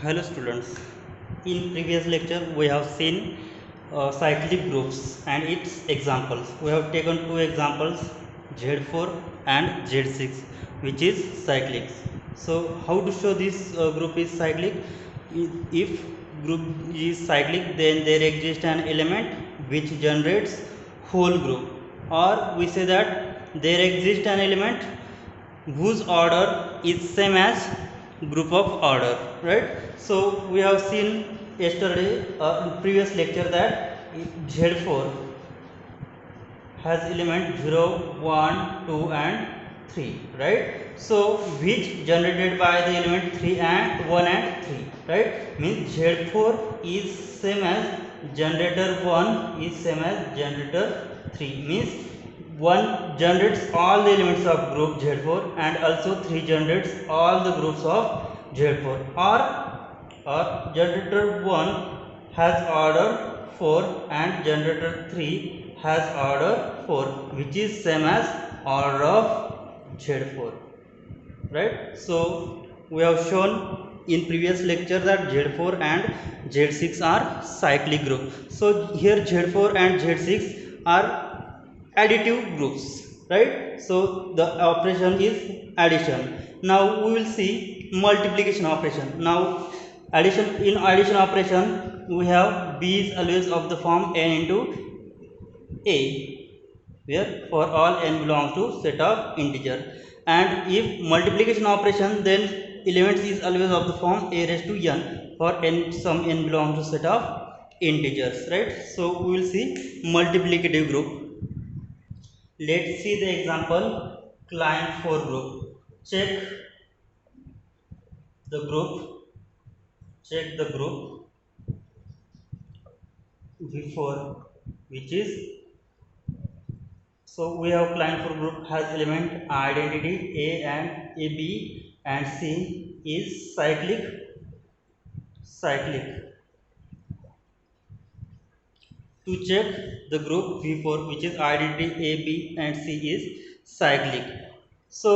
Hello students, in previous lecture we have seen cyclic groups and its examples. We have taken two examples, Z4 and Z6, which is cyclics. So how to show this group is cyclic? If group is cyclic, then there exists an element which generates whole group, or we say that there exists an element whose order is same as group of order, right? So we have seen yesterday in previous lecture that Z4 has element 0 1 2 and 3, right? So which generated by the element 3 and 1 and 3, right? Means Z4 is same as generator 1 is same as generator 3, means 1 generates all the elements of group Z4 and also 3 generates all the groups of Z4, or generator 1 has order 4 and generator 3 has order 4, which is same as order of Z4, right? So we have shown in previous lecture that Z4 and Z6 are cyclic group. So here Z4 and Z6 are additive groups, right? So the operation is addition. Now we will see multiplication operation. Now addition operation, we have b is always of the form n into a, where for all n belongs to set of integer, and if multiplication operation, then elements is always of the form a raised to n for n some n belongs to set of integers, right? So we will see multiplicative group. Let's see the example. Client for group. Check the group. Check the group before, which is, so we have client for group has element identity a and ab and c is cyclic. To check the group v4, which is identity a b and c is cyclic, so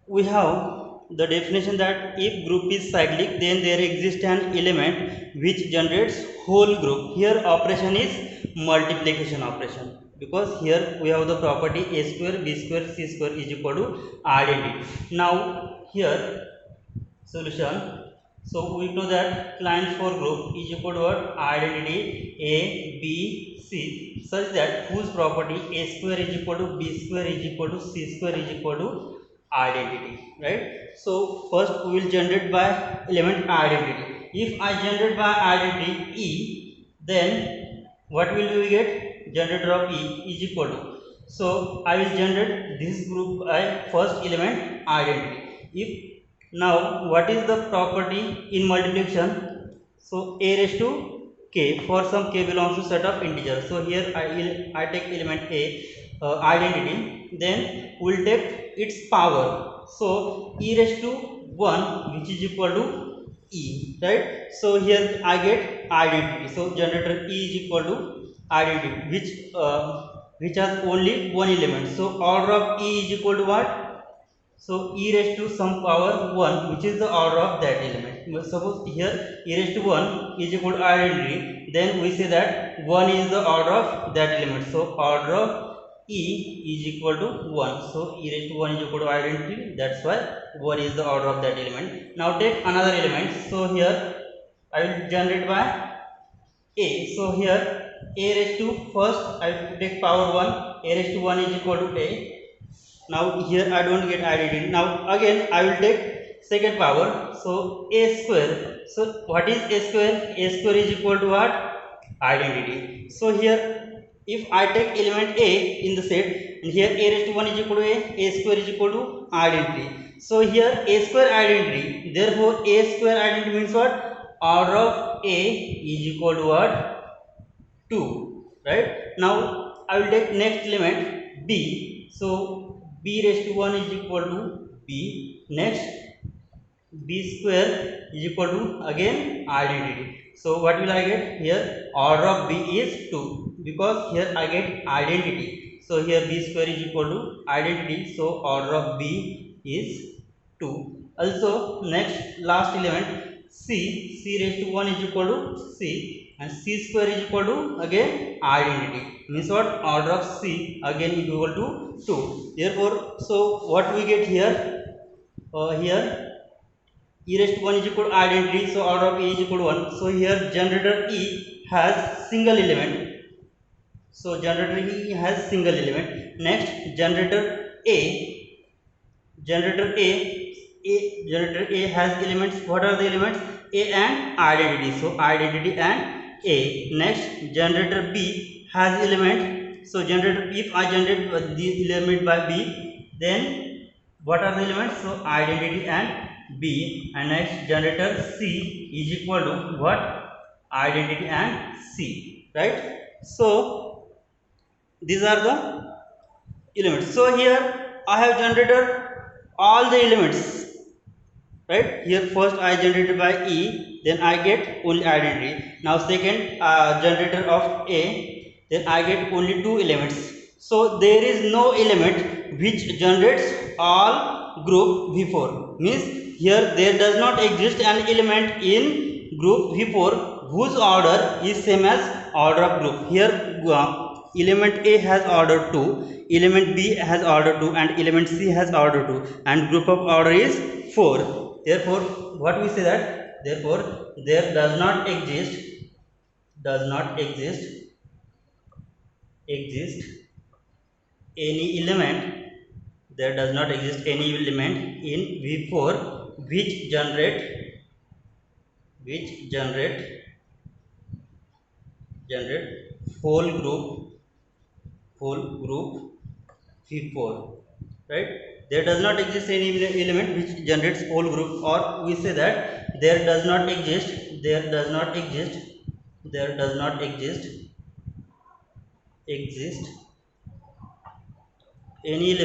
we have the definition that if group is cyclic, then there exists an element which generates whole group. Here operation is multiplication operation, because here we have the property a square b square c square is equal to identity. Now here solution. So we know that client for group is equal to what? Identity a b c, such that whose property a square is equal to b square is equal to c square is equal to identity, right? So first we will generate by element identity. If I generate by identity e, then what will we get? Generator of e is equal to, so I will generate this group by first element identity. If now what is the property in multiplication? So a raised to k for some k belongs to set of integers. So here I take element a identity, then we'll take its power. So e raised to 1, which is equal to e, right? So here I get identity. So generator e is equal to identity, which has only one element. So order of e is equal to what? So e raised to some power 1, which is the order of that element. Suppose here e raised to 1 is equal to identity, then we say that 1 is the order of that element. So order of e is equal to 1. So e raised to 1 is equal to identity, that's why 1 is the order of that element. Now take another element. So here I will generate by a. So here a raised to, first I will take power 1, a raised to 1 is equal to a. Now here I don't get identity. Now again I will take second power, so a square. So what is a square? A square is equal to what? Identity. So here if I take element a in the set, and here a raised to 1 is equal to a square is equal to identity. So here a square identity, therefore a square identity means what? Order of a is equal to what? 2, right? Now I will take next element b. So b raised to 1 is equal to b. Next b square is equal to again identity. So what will I get? Here order of b is 2, because here I get identity. So here b square is equal to identity, so order of b is 2. Also next last element C raised to 1 is equal to C, and C square is equal to again identity. Means what? Order of C again is equal to 2. Therefore, so what we get here? Here e raised to 1 is equal to identity, so order of E is equal to 1. So here generator E has single element. So generator E has single element. Next, generator A, generator generator A has elements. What are the elements? A and identity. So identity and A. Next, generator B has element. So generator, if I generate the element by B, then what are the elements? So identity and B. And next, generator C is equal to what? Identity and C. Right? So these are the elements. So here I have generated all the elements, right? Here first I generated by E, then I get only identity. Now second generator of A, then I get only 2 elements. So there is no element which generates all group V4. Means here there does not exist an element in group V4 whose order is same as order of group. Here element A has order 2, element B has order 2, and element C has order 2, and group of order is 4. Therefore, what we say that, therefore there does not exist any element, there does not exist any element in V4 which generate whole group V4, right? There does not exist any element which generates whole group, or we say that there does not exist any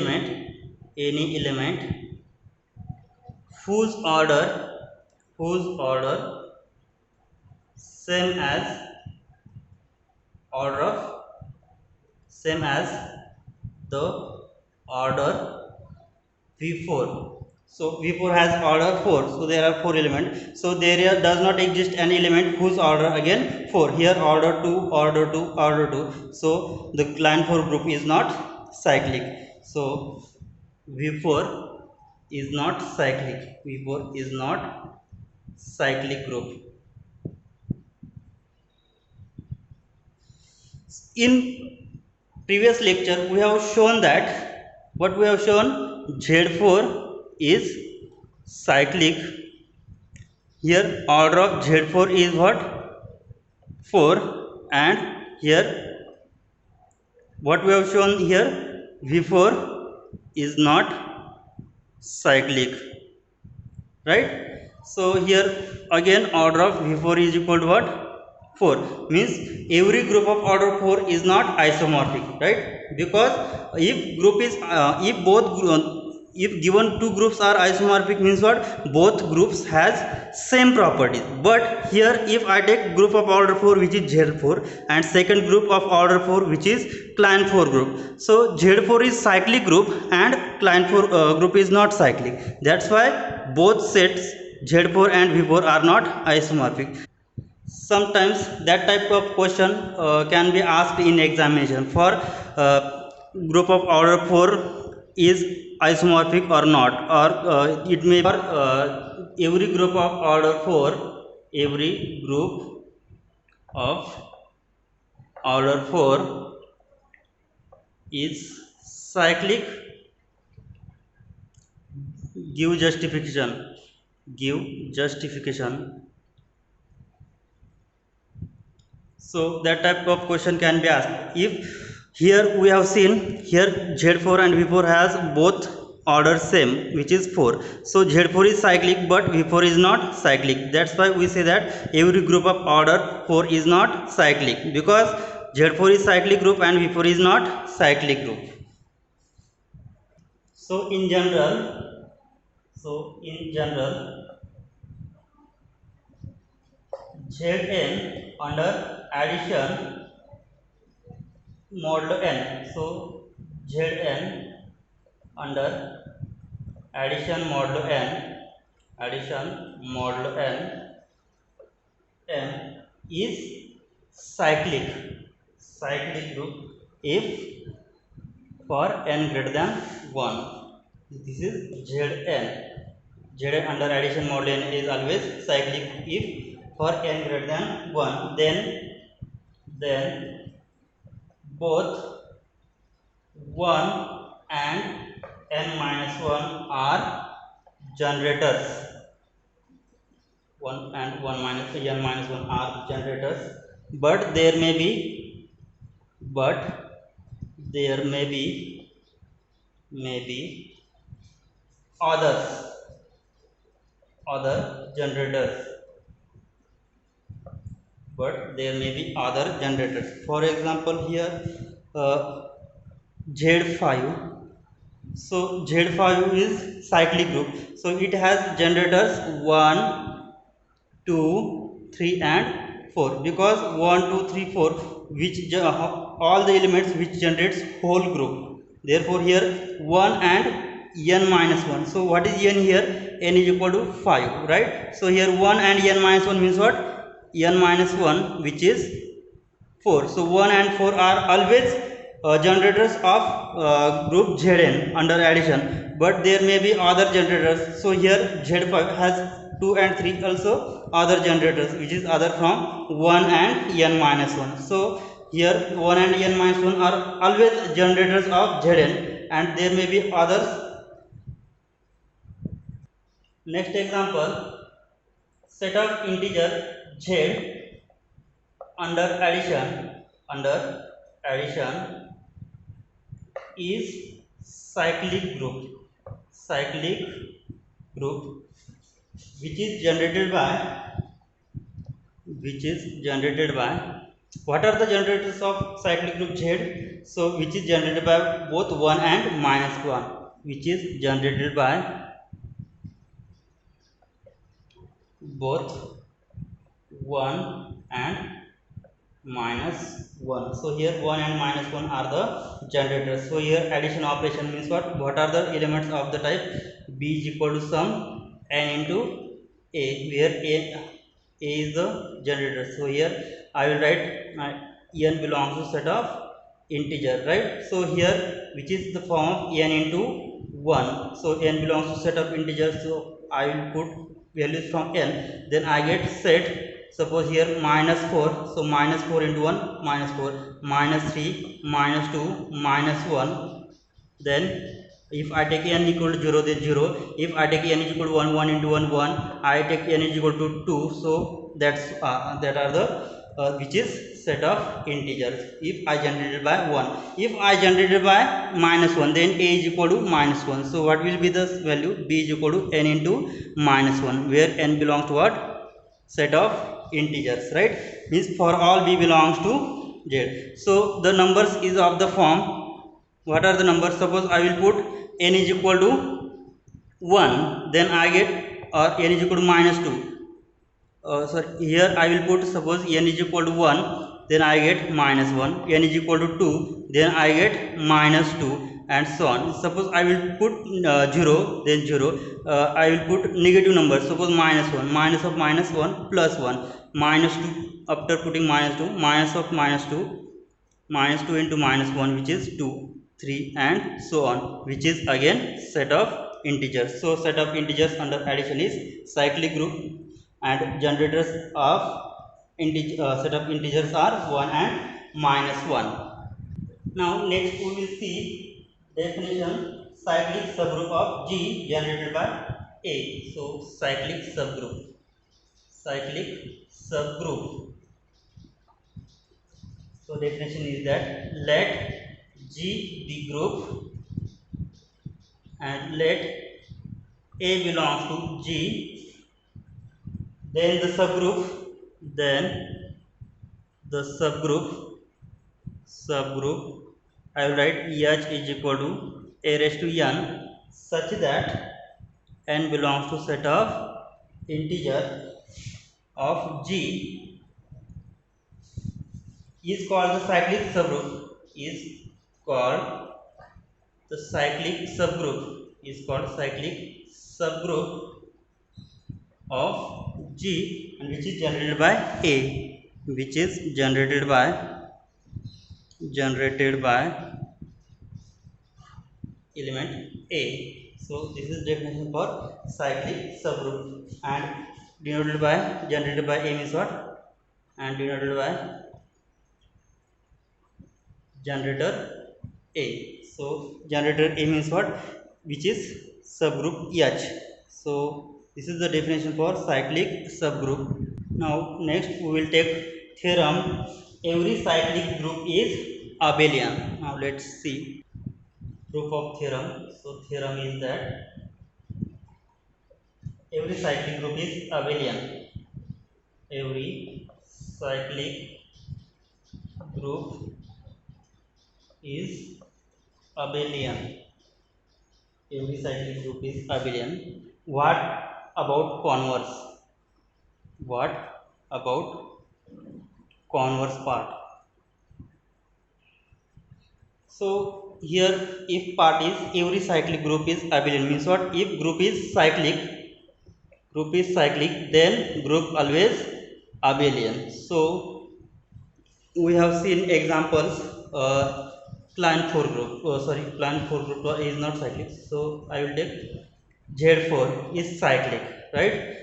element whose order same as order of the order V4. So V4 has order 4, so there are 4 elements. So there does not exist an element whose order again 4. Here order 2, order 2, order 2. So the line 4 group is not cyclic. So V4 is not cyclic. V4 is not cyclic group. In previous lecture we have shown that, what we have shown, Z4 is cyclic. Here order of Z4 is what? 4. And here what we have shown here, V4 is not cyclic, right? So here again order of V4 is equal to what? 4. Means every group of order 4 is not isomorphic, right? Because if group is if given two groups are isomorphic, means what? Both groups has same properties. But here if I take group of order 4 which is Z4, and second group of order 4 which is clan 4 group, so Z4 is cyclic group and clan 4 group is not cyclic. That's why both sets Z4 and V4 are not isomorphic. Sometimes that type of question can be asked in examination for group of order 4 is isomorphic or not, or it may be every group of order 4 is cyclic. Give justification. So that type of question can be asked. If here we have seen here Z4 and V4 has both order same, which is 4. So Z4 is cyclic but V4 is not cyclic. That's why we say that every group of order 4 is not cyclic, because Z4 is cyclic group and V4 is not cyclic group. So in general Zn under addition modulo n. So Zn under addition modulo n is cyclic group if for n greater than 1. This is Zn. Zn under addition mod n is always cyclic if for n greater than 1. Then both 1 and n minus 1 are generators. 1 and 1 minus n minus 1 are generators, but there may be other generators, for example here Z5. So Z5 is cyclic group, so it has generators 1, 2, 3 and 4, because 1, 2, 3, 4 which all the elements which generates whole group. Therefore here 1 and n minus 1. So what is n here? N is equal to 5, right? So here 1 and n minus 1 means what? N minus 1, which is 4. So 1 and 4 are always generators of group Zn under addition, but there may be other generators. So here Z5 has 2 and 3 also other generators, which is other from 1 and n minus 1. So here 1 and n minus 1 are always generators of Zn, and there may be others. Next example, set of integer Z under addition is cyclic group which is generated by what are the generators of cyclic group Z? So which is generated by both 1 and minus 1, which is generated by both 1 and minus 1. So here 1 and minus 1 are the generators. So here addition operation means what are the elements of the type b is equal to sum n into a, where a is the generator. So here I will write n belongs to set of integer, right? So here which is the form of n into 1. So n belongs to set of integers, so I will put values from n, then I get set. Suppose here minus 4, so minus 4 into 1 minus 4, minus 3, minus 2, minus 1. Then if I take n equal to 0, then 0. If I take n is equal to 1, 1 into 1 1, I take n is equal to 2. So that are the which is set of integers if I generated by 1. If I generated by minus 1, then a is equal to minus 1. So what will be the value? B is equal to n into minus 1, where n belongs to what? Set of integers, right? Means for all b belongs to Z. So the numbers is of the form, what are the numbers? Suppose I will put n is equal to 1, then I get n is equal to minus 2. Sorry, here I will put, suppose n is equal to 1, then I get minus 1, n is equal to 2, then I get minus 2, and so on. Suppose I will put 0, then 0, I will put negative numbers. Suppose minus 1, minus of minus 1 plus 1, minus 2, after putting minus 2, minus of minus 2, minus 2 into minus 1, which is 2, 3 and so on, which is again set of integers. So set of integers under addition is cyclic group, and generators of set of integers are 1 and minus 1. Now next we will see definition cyclic subgroup of G generated by A. So cyclic subgroup. So definition is that let G be group and let A belongs to G, then the subgroup I will write H is equal to a raised to n such that n belongs to set of integer of G is called the cyclic subgroup of G, and which is generated by A. which is generated by element A. So this is definition for cyclic subgroup, and denoted by generated by A means what? And denoted by generator A. So generator A means what? Which is subgroup H. So this is the definition for cyclic subgroup. Now next we will take theorem. Every cyclic group is abelian. Now let's see proof of theorem. So theorem is that every cyclic group is abelian. Every cyclic group is abelian. Every cyclic group is abelian. What about converse? What about converse part? So here if part is every cyclic group is abelian means what? If group is cyclic, then group always abelian. So we have seen examples. Clan 4 group, clan 4 group is not cyclic, so I will take Z4 is cyclic, right?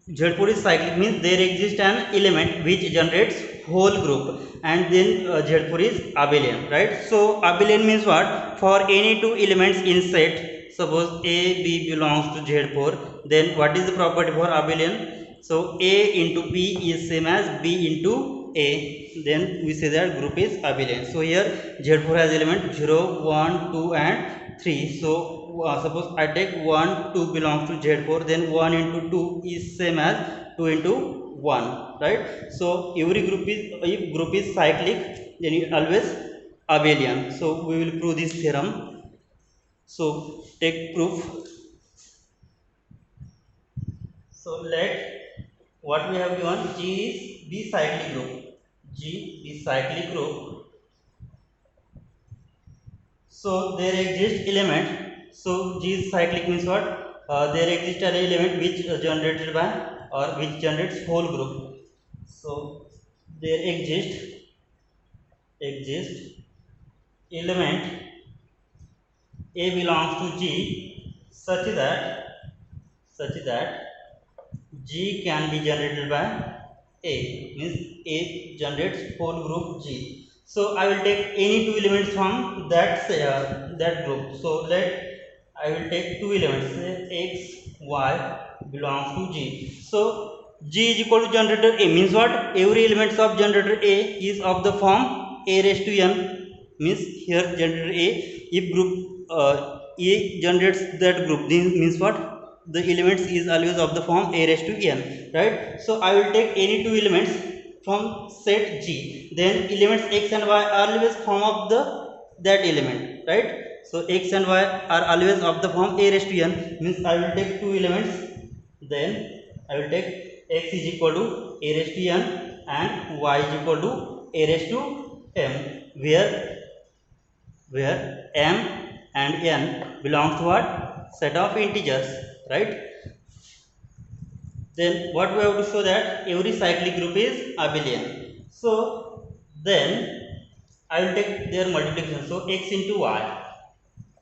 Z4 is cyclic means there exists an element which generates whole group, and then Z4 is abelian, right? So abelian means what? For any two elements in set, suppose A B belongs to Z4, then what is the property for abelian? So A into B is same as B into A, then we say that group is abelian. So here Z4 has element 0, 1, 2 and 3. So suppose I take 1, 2 belongs to Z4, then 1 into 2 is same as 2 into 1, right? So every group is, if group is cyclic, then it always abelian. So we will prove this theorem. So take proof. So let what we have given, G is B cyclic group. G is cyclic group. So there exists element. So G is cyclic means what? There exists an element which generated by or which generates whole group. So there exists element A belongs to G such that G can be generated by A, means A generates whole group G. So I will take any two elements from that group. So I will take two elements, say X, Y belongs to G. So G is equal to generator A means what? Every element of generator A is of the form A raised to n, means here generator A, if group A generates that group, then means what? The elements is always of the form A raised to n, right? So I will take any two elements from set G, then elements X and Y are always form of that element, right? So X and Y are always of the form A raised to n, means I will take two elements, then I will take X is equal to A raised to n and Y is equal to A raised to m, where m and n belongs to what? Set of integers, right? Then what we have to show, that every cyclic group is abelian. So then I will take their multiplication. So X into Y,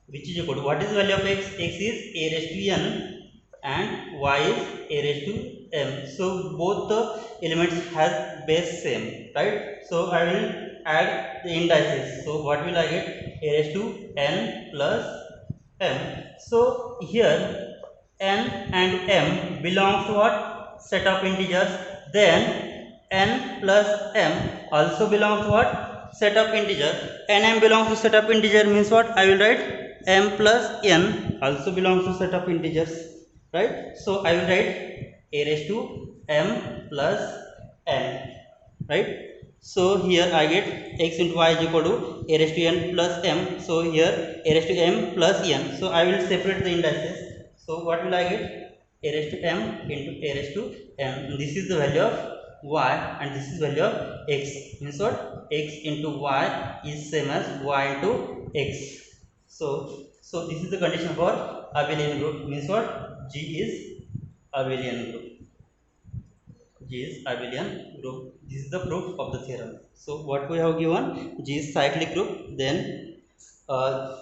which is equal to, what is the value of X? X is A raised to n and Y is A raised to m. So both the elements has base same, right? So I will add the indices. So what will I get? A raised to n plus m. So here n and m belongs to what? Set of integers. Then n plus m also belongs to what? Set of integer. n m belongs to set of integer means what? I will write m plus n also belongs to set of integers, right? So I will write A raised to m plus n, right? So here I get X into Y is equal to A raised to n plus m. So here A raised to m plus n. So I will separate the indices. So what will I get? A raised to m into A raised to m. This is the value of Y and this is value of X. Means what? X into Y is same as Y into X. So this is the condition for abelian group. Means what? G is abelian group. G G is abelian group. This is the proof of the theorem. So what we have given, G is cyclic group, then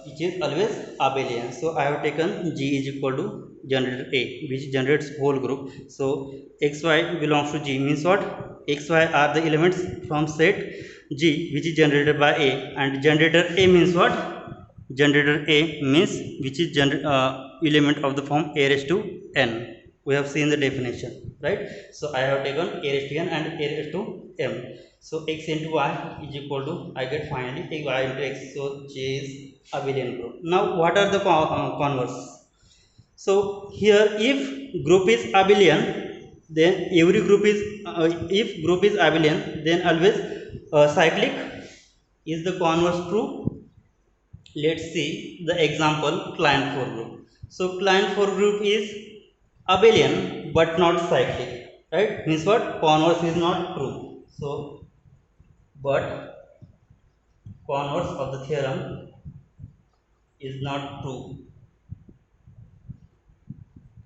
which is always abelian. So I have taken G is equal to generator A, which generates whole group. So xy belongs to G means what? Xy are the elements from set G which is generated by A, and generator A means what? Generator A means which is element of the form A raised to n. We have seen the definition, right? So I have taken A raised to n and A raised to m. So x into y is equal to, I get finally y into x. So J is abelian group. Now what are the converse? So here if group is abelian, then every group is if group is abelian, then always cyclic is the converse true. Let's see the example client for group. So client for group is abelian but not cyclic, right? Means what? Converse is not true. So but converse of the theorem is not true.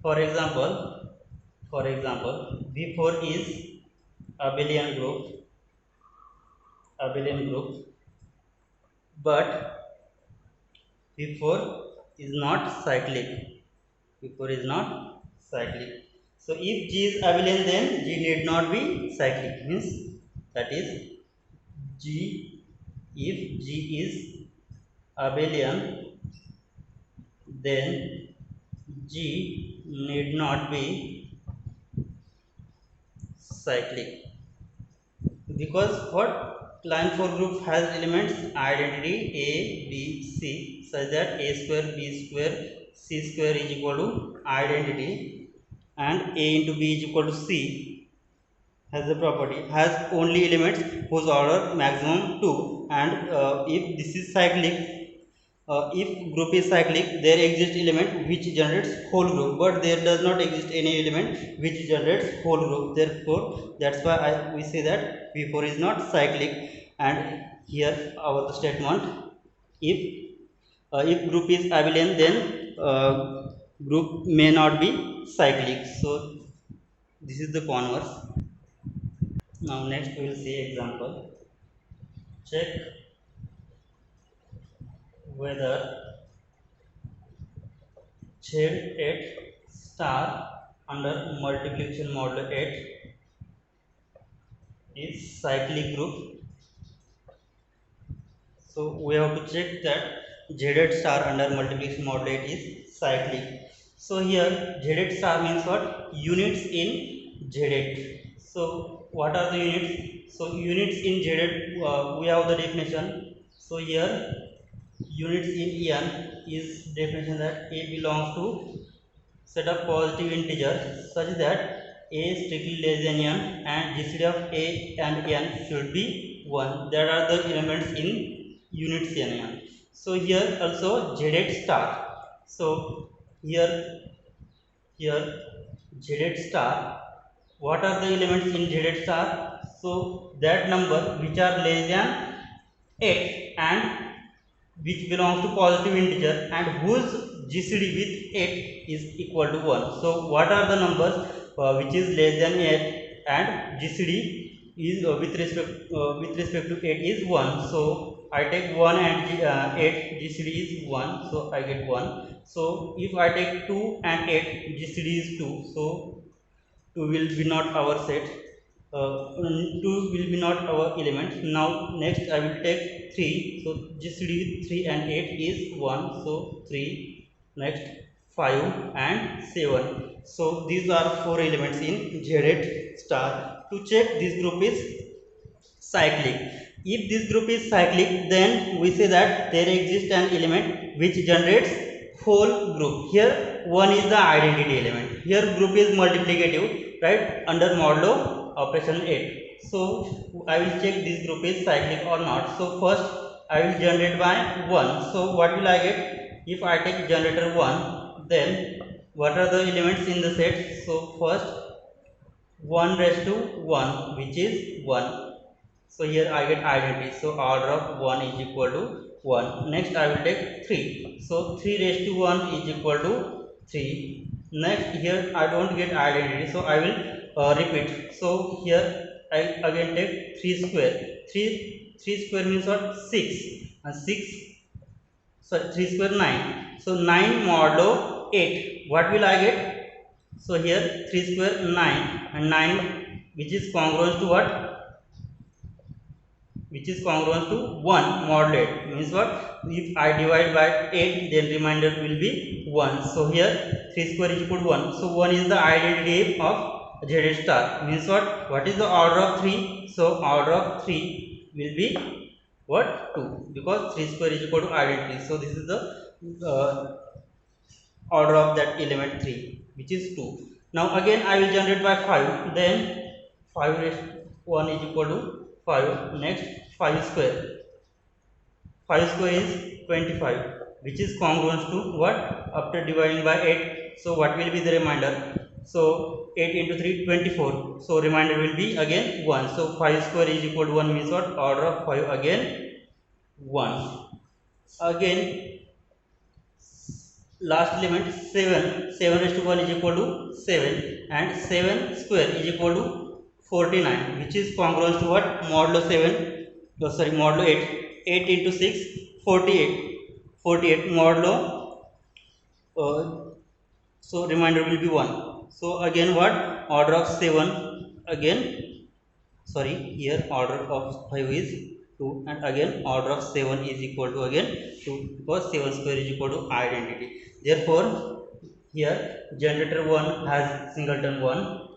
For example, V4 is abelian group, but V4 is not cyclic. V4 is not cyclic. So if G is abelian, then G need not be cyclic. Means that is G, if G is abelian, then G need not be cyclic, because what? Client for group has elements identity A, B, C, such that A square, B square, C square is equal to identity, and A into B is equal to C has the property, has only elements whose order maximum 2, and if this is cyclic, if group is cyclic, there exists element which generates whole group, but there does not exist any element which generates whole group. Therefore that's why we say that V4 is not cyclic. And here our statement, if group is abelian, then group may not be cyclic. So this is the converse. Now next we will see example. Check whether Z8 star under multiplication modulo 8 is cyclic group. So we have to check that Z8 star under multiplication modulo 8 is cyclic. So here Z8 star means what? Units in Z8. So what are the units? So units in Z8, we have the definition. So here units in n is definition that A belongs to set of positive integers such that A is strictly less than n, and GCD of A and n should be 1. There are the elements in units in n. So here also Z8 star. So here Z8 star, what are the elements in Z8 star? So that number which are less than 8 and which belongs to positive integer and whose GCD with 8 is equal to 1. So what are the numbers which is less than 8 and GCD is with respect to 8 is 1. So I take 1 and 8, GCD is 1, so I get 1. So if I take 2 and 8, GCD is 2, so 2 will be not our set. 2 will be not our element. Now next I will take 3. So GCD with 3 and 8 is 1. So 3. Next 5 and 7. So these are 4 elements in Z8 star. To check this group is cyclic. If this group is cyclic, then we say that there exists an element which generates whole group. Here 1 is the identity element. Here group is multiplicative, right, under modulo operation 8. So I will check this group is cyclic or not. So first I will generate by 1. So what will I get? If I take generator 1, then what are the elements in the set? So first 1 raised to 1, which is 1. So here I get identity. So order of 1 is equal to 1. Next I will take 3. So 3 raised to 1 is equal to 3. Next here I don't get identity. So I will repeat. So here I again take 3 square. 3 square means what? 6, and 6, so 3 square 9. So 9 modulo 8, what will I get? So here 3 square 9, and 9 which is congruent to what? Which is congruent to 1 modulo 8, means what? If I divide by 8, then remainder will be 1. So here 3 square is equal to 1. So 1 is the identity of Z star, means what? What is the order of 3? So order of 3 will be what? 2, because 3 square is equal to identity. So this is the uh, order of that element 3, which is 2. Now again I will generate by 5, then 5 raised 1 is equal to 5. Next 5 square. 5 square is 25, which is congruent to what? After dividing by 8, so what will be the remainder? So 8 into 3, 24. So remainder will be again 1. So 5 square is equal to 1, means what? Order of 5 again 1. Again last element 7. 7 raised to 1 is equal to 7, and 7 square is equal to 49, which is congruent to what? Modulo 7, modulo 8. 8 into 6, 48. 48 modulo, so remainder will be 1. So again what? Order of 7 again, sorry, here order of 5 is 2, and again order of 7 is equal to again 2, because 7 square is equal to identity. Therefore here generator 1 has singleton 1,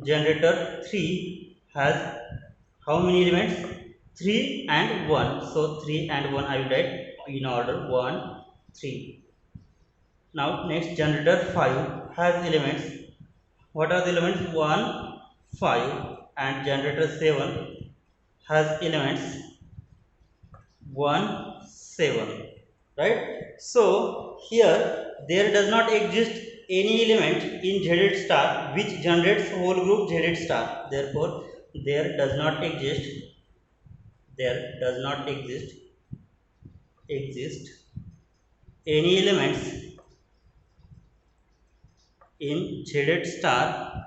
generator 3 has how many elements? 3 and 1. So 3 and 1 I will write in order 1, 3. Now next generator 5 has elements. What are the elements? 1, 5, and generator 7 has elements 1, 7, right? So here there does not exist any element in Z star which generates whole group Z star. Therefore there does not exist any elements in Z star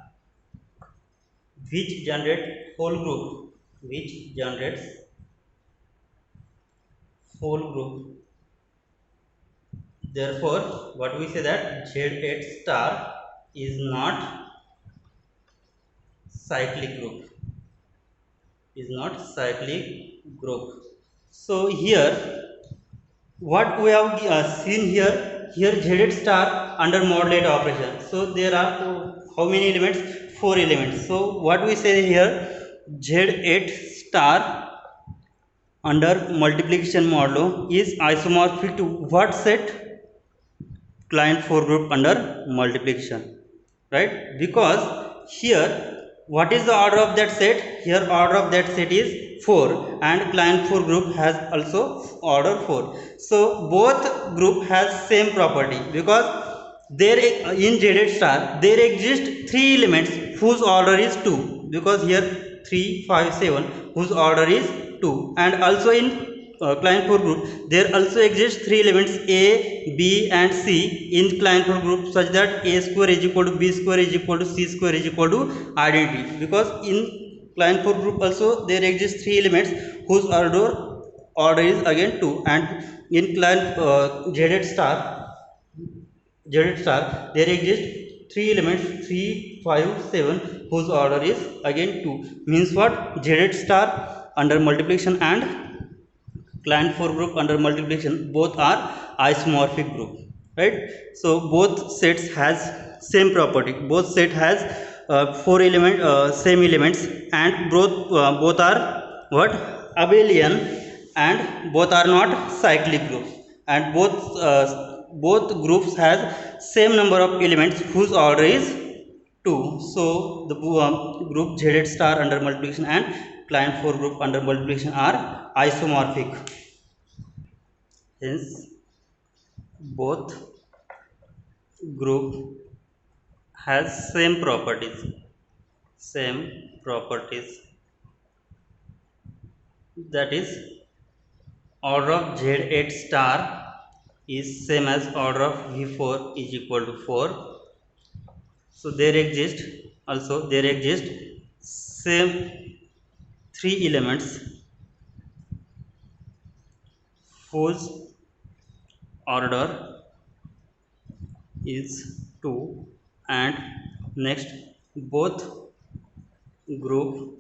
which generate whole group, Therefore what we say, that Z8 star is not cyclic group. So here what we have seen here Z star under modulate operation. So there are how many elements? 4 elements. So what we say here, Z8 star under multiplication modulo is isomorphic to what set? Client 4 group under multiplication, right? Because here what is the order of that set? Here order of that set is 4, and client 4 group has also order 4. So both group has same property, because there in Z star there exist 3 elements whose order is 2, because here 3, 5, 7 whose order is 2, and also in client 4 group there also exists 3 elements A, B and C in client 4 group, such that A square is equal to B square is equal to C square is equal to identity. Because in client 4 group also there exist 3 elements whose order is again 2, and in client Z star there exist 3 elements 3, 5, 7 whose order is again 2, means what? Z star under multiplication and client 4 group under multiplication both are isomorphic group, right? So both sets has same property, both set has 4 same elements, and both are what? Abelian, and both are not cyclic groups, and both groups has same number of elements whose order is 2. So the group Z star under multiplication and client 4 group under multiplication are isomorphic. Hence both group has same properties. That is, order of Z8 star is same as order of V4 is equal to 4. So there exist also there exist same three elements whose order is 2, and next both group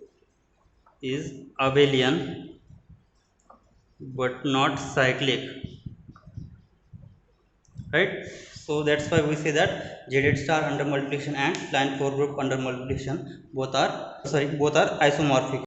is abelian but not cyclic, right? So that's why we say that Z star under multiplication and line 4 group under multiplication both are isomorphic.